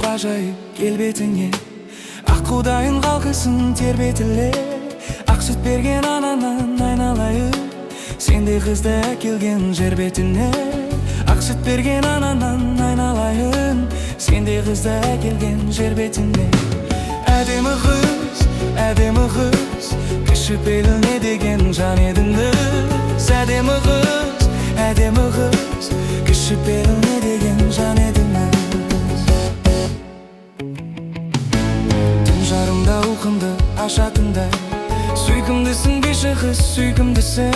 ғажайып келбетіңе. Аққудайын қалқысын тербетіле, ақ сүт берген ананан айналайын, сендей қызды әкелген жер бетіне. Ақ сүт берген ананан айналайын, сендей қызды әкелген жер бетіне. Әдемі қыз, кішіпейіл не деген жан едіңіз. Әдемі қыз, кішіпейіл не деген жан едіңіз. Түн жарымда ұйқымды ашатындай, сүйкімдісің биші қыз, сүйкімдісің.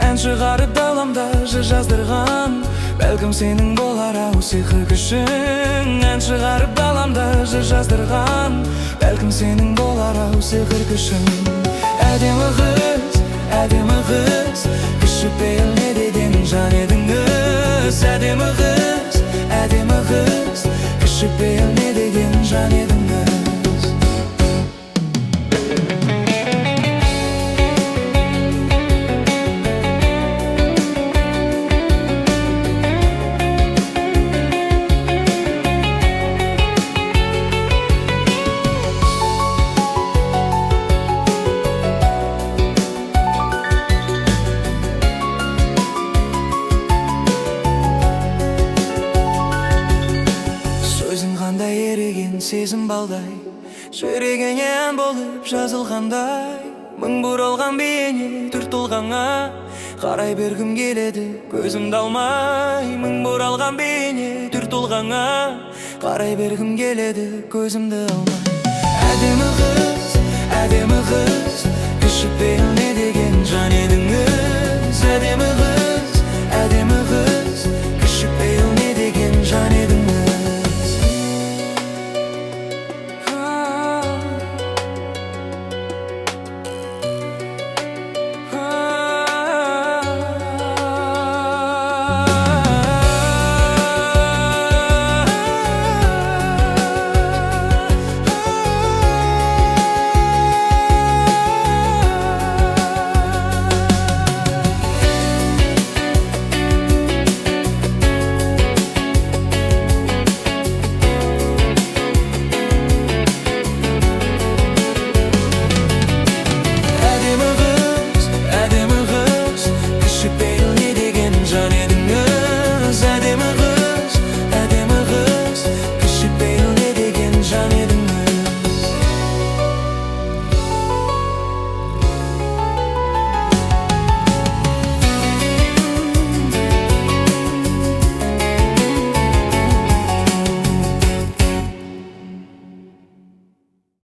Ән шығарып даламда жыр жаздырған, бәлкім сенің болар ау сиқыр күшің. Ән шығарып даламда жыр жаздырған, бәлкім сенің болар ау сиқыр күшің. Әдемі қыз, кішіпейіл не деген жан едіңіз. Әдемі қыз, кішіпейіл не деген жан едіңіз. Қандай ереген сезім балдай, жүрегіңе ән болып жазылғандай. Мың бұралған бейне түр тұлғаңа, қарай бергім келеді көзімді алмай. Мың бұралған бейне түр тұлғаңа, қарай бергім келеді көзімді алмай. Әдемі қыз, кішіпейіл не деген жан едің.